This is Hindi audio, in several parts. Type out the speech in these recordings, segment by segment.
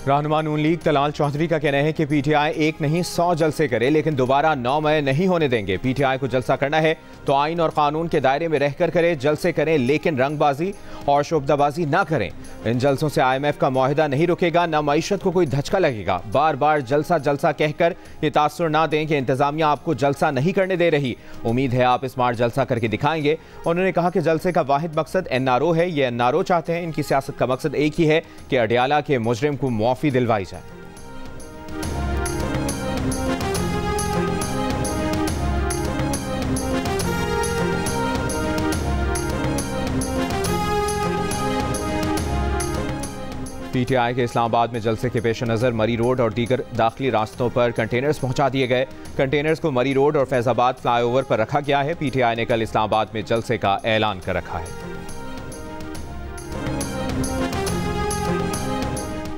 रहनुमा नून लीग तलाल चौधरी का कहना है कि पीटीआई एक नहीं 100 जलसे करे, लेकिन दोबारा 9 मई नहीं होने देंगे। पीटीआई को जलसा करना है तो आइन और कानून के दायरे में रहकर करे, जलसे करें लेकिन रंगबाजी और शोबदाबाजी ना करें। इन जलसों से IMF का मुआहिदा नहीं रुकेगा, न मईशत को कोई धचका लगेगा। बार बार जलसा जलसा कहकर ये तासुर ना दें कि इंतजामिया आपको जलसा नहीं करने दे रही। उम्मीद है आप स्मार्ट जलसा करके दिखाएंगे। उन्होंने कहा कि जलसे का वाहिद मकसद NRO है। ये NRO चाहते हैं, इनकी सियासत का मकसद एक ही है कि अडियाला के मुजरिम को मुआफी दिलवाई जाए। पीटीआई के इस्लामाबाद में जलसे के पेश नज़र मरी रोड और दीगर दाखिली रास्तों पर कंटेनर्स पहुंचा दिए गए। कंटेनर्स को मरी रोड और फैजाबाद फ्लाईओवर पर रखा गया है। पीटीआई ने कल इस्लामाबाद में जलसे का ऐलान कर रखा है।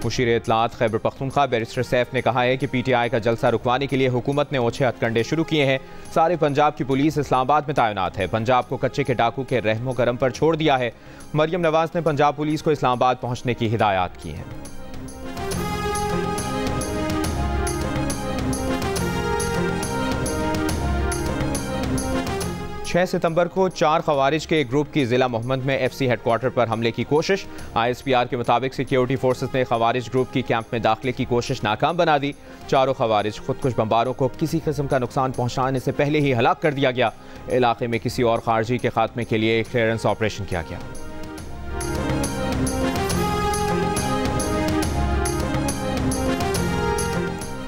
मुशीर इत्तलात खैबर पख्तूनख्वा बैरिस्टर सैफ ने कहा है कि पीटीआई का जलसा रुकवाने के लिए हुकूमत ने ओछे हथकंडे शुरू किए हैं। सारे पंजाब की पुलिस इस्लामाबाद में तैनात है। पंजाब को कच्चे के डाकू के रहमो करम पर छोड़ दिया है। मरियम नवाज ने पंजाब पुलिस को इस्लामाबाद पहुंचने की हिदायत की है। 6 सितंबर को 4 खवारिज के एक ग्रुप की जिला मोहम्मद में FC हेडक्वार्टर पर हमले की कोशिश। ISPR के मुताबिक सिक्योरिटी फोर्सेस ने खवारिज ग्रुप की कैंप में दाखिले की कोशिश नाकाम बना दी। चारों खवारिज खुदकुश बमबारों को किसी किस्म का नुकसान पहुंचाने से पहले ही हलाक कर दिया गया। इलाके में किसी और खारजी के खात्मे के लिए क्लियरेंस ऑपरेशन किया गया।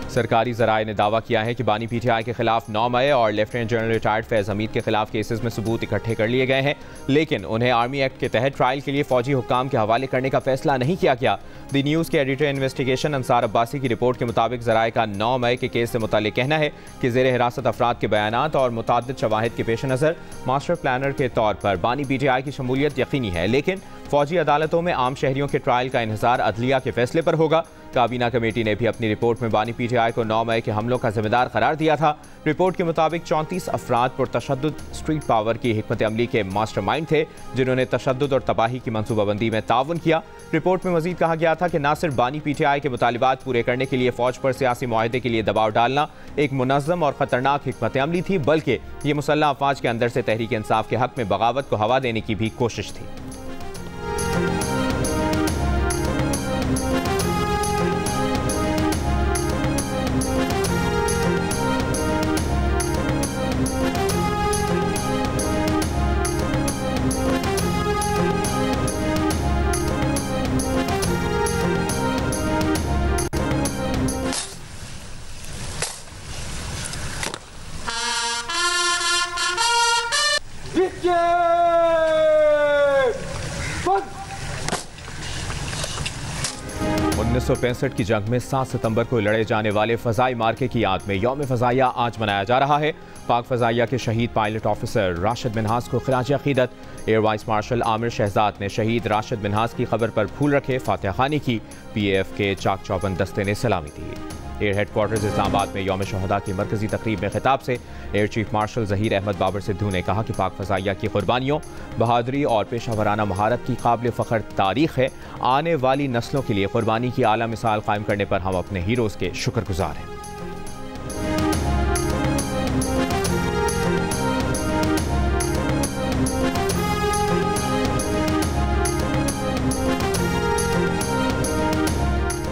सरकारी जराए ने दावा किया है कि बानी पीटीआई के खिलाफ 9 मई और lieutenant general retired Faiz Hamid के खिलाफ केसेस में सबूत इकट्ठे कर लिए गए हैं, लेकिन उन्हें आर्मी एक्ट के तहत ट्रायल के लिए फौजी हुक्काम के हवाले करने का फैसला नहीं किया गया। द न्यूज़ के एडिटर इन्वेस्टिगेशन अंसार अब्बासी की रिपोर्ट के मुताबिक जराए का 9 मई के केस से मुताल्लिक कहना है कि जेर हिरासत अफराद के बयानात और मुताद्दिद शवाहिद के पेश नज़र मास्टर प्लानर के तौर पर बानी पीटीआई की शमूलियत यकीनी है, लेकिन फौजी अदालतों में आम शहरियों के ट्रायल का इंहिसार अदलिया के फैसले पर होगा। काबीना कमेटी ने भी अपनी रिपोर्ट में बानी पीटीआई को 9 मई के हमलों का जिम्मेदार करार दिया था। रिपोर्ट के मुताबिक 34 अफराद पुरतशद्दुद स्ट्रीट पावर की हिकमत अमली के मास्टरमाइंड थे, जिन्होंने तशद्दुद और तबाही की मनसूबाबंदी में ताउन किया। रिपोर्ट में मजीद कहा गया था कि न सिर्फ बानी पीटीआई के मुतालिबात पूरे करने के लिए फौज पर सियासी मुआहदे के लिए दबाव डालना एक मुनज़्ज़म और ख़तरनाक हिकमत अमली थी, बल्कि ये मुसल्लह अफवाज के अंदर से तहरीक इंसाफ के हक में बगावत को हवा देने की भी कोशिश थी। उन्नीस 1965 की जंग में 7 सितंबर को लड़े जाने वाले फ़ज़ाई मार्के की याद में यौम फ़ज़ाइया आज मनाया जा रहा है। पाक फ़ज़ाइया के शहीद पायलट ऑफिसर राशिद मिन्हास को खिराज अक़ीदत air vice marshal Aamir Shahzad ने शहीद राशिद मिन्हास की खबर पर फूल रखे, फातिहा खानी की। PAF के चाक चौबंद दस्ते ने सलामी दी। एयर हेडक्वार्टर्स इस्लामाबाद में यौम शहदा की मरकजी तकरीब में खिताब से air chief marshal Zaheer Ahmed Babar Sidhu ने कहा कि पाक फ़ज़ाइया की कुर्बानियों, बहादुरी और पेशा वराना महारत की काबिल फ़ख्र तारीख़ है। आने वाली नस्लों के लिए कुर्बानी की आला मिसाल कायम करने पर हम अपने हीरोज़ के शुक्रगुजार हैं।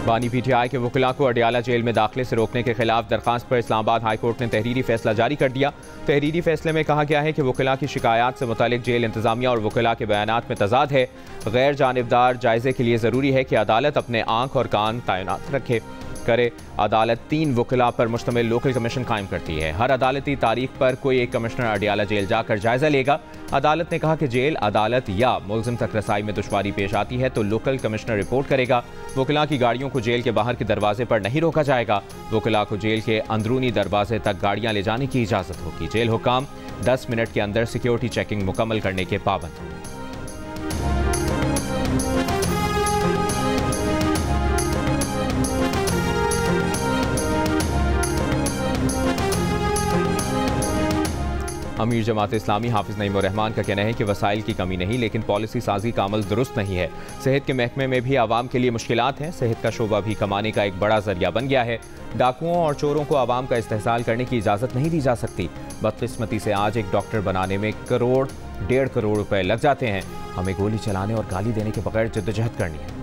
बानी पीटीआई के वकीलों को अडियाला जेल में दाखिले से रोकने के खिलाफ दरखास्त पर इस्लामाबाद हाई कोर्ट ने तहरीरी फैसला जारी कर दिया। तहरीरी फैसले में कहा गया है कि वकीलों की शिकायत से मुतालिक जेल इंतजामिया और वकीलों के बयानात में तजाद है। गैर जानिबदार जायजे के लिए ज़रूरी है कि अदालत अपने आंख और कान तैनात रखे करे। अदालत 3 वकीला पर मुश्तमिल लोकल कमीशन कायम करती है। हर अदालती तारीख पर कोई एक कमिश्नर अडियाला जेल जाकर जायजा लेगा। अदालत ने कहा कि जेल, अदालत या मुलजिम तक रसाई में दुश्वारी पेश आती है तो लोकल कमिश्नर रिपोर्ट करेगा। वकीला की गाड़ियों को जेल के बाहर के दरवाजे पर नहीं रोका जाएगा। वकीला को जेल के अंदरूनी दरवाजे तक गाड़ियां ले जाने की इजाज़त होगी। जेल हुक्काम 10 मिनट के अंदर सिक्योरिटी चेकिंग मुकम्मल करने के पाबंद होंगे। अमीर जमात इस्लामी हाफिज नईम रहमान का कहना है कि वसाइल की कमी नहीं, लेकिन पॉलिसी साजी का अमल दुरुस्त नहीं है। सेहत के महकमे में भी आवाम के लिए मुश्किलात हैं। सेहत का शोबा भी कमाने का एक बड़ा जरिया बन गया है। डाकुओं और चोरों को आवाम का इस्तेहसाल करने की इजाज़त नहीं दी जा सकती। बदकिस्मती से आज एक डॉक्टर बनाने में करोड़ 1.5 करोड़ रुपए लग जाते हैं। हमें गोली चलाने और गाली देने के बगैर जद्दोजहद करनी है।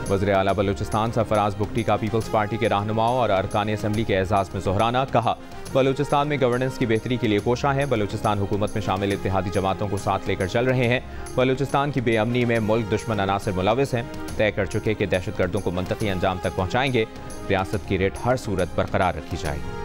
वज़ीर आला बलूचिस्तान सरफराज बुगटी का पीपल्स पार्टी के रहनुमाओं और अरकान असम्बली के एजाज़ में जोहराना। कहा, बलूचिस्तान में गवर्नेंस की बेहतरी के लिए कोशा है। बलूचिस्तान हुकूमत में शामिल इत्तेहादी जमातों को साथ लेकर चल रहे हैं। बलूचिस्तान की बेअमनी में मुल्क दुश्मन अनासर मुलविस हैं। तय कर चुके कि दहशतगर्दों को मंतकी अंजाम तक पहुँचाएंगे। रियासत की रेट हर सूरत बरकरार रखी जाएगी।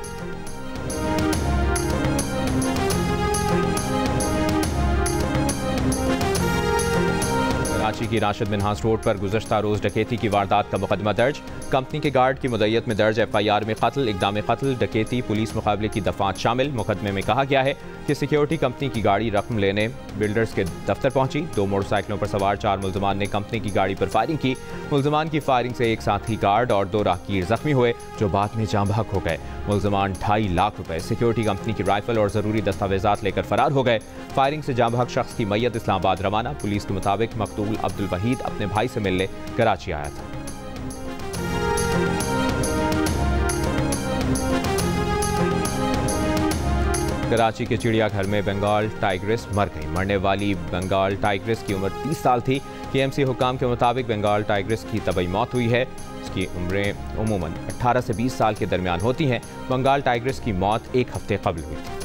कराची की राशिद मिन्हास रोड पर गुज़श्ता रोज़ डकैती की वारदात का मुकदमा दर्ज। कंपनी के गार्ड की मुद्दत में दर्ज FIR में कत्ल, इक़दाम कत्ल, डकैती, पुलिस मुकाबले की दफात शामिल। मुकदमे में कहा गया है कि सिक्योरिटी कंपनी की गाड़ी रकम लेने बिल्डर्स के दफ्तर पहुंची। 2 मोटरसाइकिलों पर सवार 4 मुल्ज़मान ने कंपनी की गाड़ी पर फायरिंग की। मुल्ज़मान की फायरिंग से एक साथी गार्ड और 2 राहगीर जख्मी हुए, जो बाद में जाँ बहक हो गए। मुल्ज़मान 2.5 लाख रुपए, सिक्योरिटी कंपनी की राइफल और ज़रूरी दस्तावेजात लेकर फरार हो गए। फायरिंग से जाँ बहक शख्स की मैयत इस्लामाबाद रवाना। पुलिस के मुताबिक मकतूल अब्दुल वहीद अपने भाई से मिलने कराची आया था। कराची के चिड़ियाघर में बंगाल टाइग्रेस मर गई। मरने वाली बंगाल टाइग्रेस की उम्र 30 साल थी। KMC हुकाम के मुताबिक बंगाल टाइग्रेस की तबई मौत हुई है। इसकी उम्रें उमूमन 18 से 20 साल के दरमियान होती हैं। बंगाल टाइग्रेस की मौत 1 हफ्ते कबल हुई थी।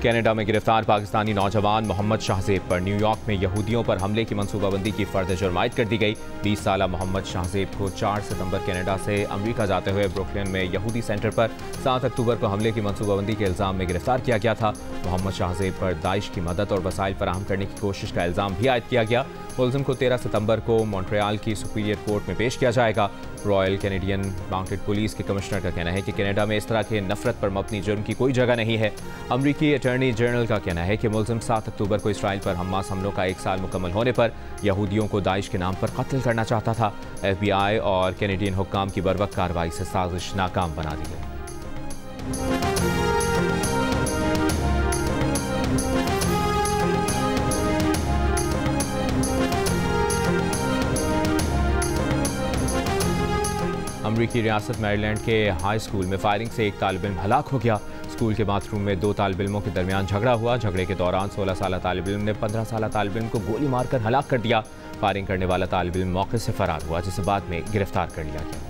कनाडा में गिरफ्तार पाकिस्तानी नौजवान मोहम्मद शाहजेब पर न्यूयॉर्क में यहूदियों पर हमले की मनसूबाबंदी की फर्द जुर्म आयद कर दी गई। 20 साला मोहम्मद शाहजेब को 4 सितंबर कनाडा से अमेरिका जाते हुए ब्रुकलिन में यहूदी सेंटर पर 7 अक्टूबर को हमले की मनसूबाबंदी के इल्ज़ाम में गिरफ्तार किया गया था। मोहम्मद शाहजेब पर दाइश की मदद और वसाइल फराहम करने की कोशिश का इल्ज़ाम भी आयद किया गया। मुल्ज़िम को 13 सितंबर को मॉन्ट्रियल की सुपीरियर कोर्ट में पेश किया जाएगा। रॉयल कैनेडियन माउंटेड पुलिस के कमिश्नर का कहना है कि कनाडा में इस तरह के नफरत पर मबनी जुर्म की कोई जगह नहीं है। अमरीकी अटॉर्नी जनरल का कहना है कि मुल्ज़िम 7 अक्टूबर को इसराइल पर हमास हमलों का 1 साल मुकम्मल होने पर यहूदियों को दाइश के नाम पर कत्ल करना चाहता था। FBI और कैनेडियन हुक्काम की बरवक्त कार्रवाई से साजिश नाकाम बना दी गई। अमरीकी रियासत मैरीलैंड के हाई स्कूल में फायरिंग से एक तालिब इल्म हलाक हो गया। स्कूल के बाथरूम में 2 तालिब इल्मों के दरमियान झगड़ा हुआ। झगड़े के दौरान 16 साला तालिब इल्म ने 15 साला तालिब इल्म को गोली मारकर हलाक कर दिया। फायरिंग करने वाला तालिब इल्म मौके से फरार हुआ, जिसे बाद में गिरफ्तार कर लिया गया।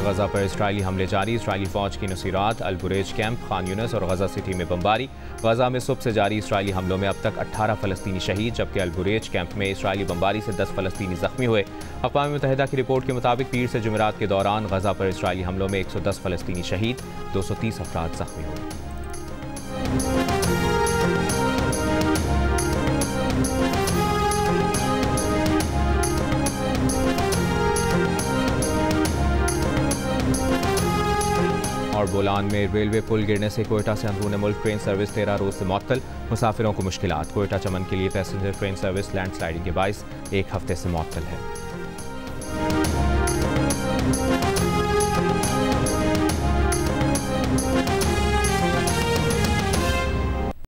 गजा पर इस्राइली हमले जारी। इस्राइली फौज की नुसीरात, अल-बुरेज कैंप, खान यूनिस और गजा सिटी में बमबारी। गजा में सुबह से जारी इस्राइली हमलों में अब तक 18 फ़लस्तीनी शहीद, जबकि अल-बुरेज कैंप में इस्राइली बमबारी से 10 फ़लस्तीनी जख्मी हुए। अक़वाम मुत्तहिदा की रिपोर्ट के मुताबिक पीर से जुमेरात के दौरान गजा पर इस्राइली हमलों में 110 फ़लस्तीनी शहीद, 230 अफराद जख्मी हुए। और बोलान में रेलवे पुल गिरने से कोयटा से अंदरूनी मुल्क ट्रेन सर्विस 13 रोज से मुअत्तल। मुसाफिरों को मुश्किलात। कोयटा चमन के लिए पैसेंजर ट्रेन सर्विस लैंडस्लाइडिंग के बाइस 1 हफ्ते से मुअत्तल है।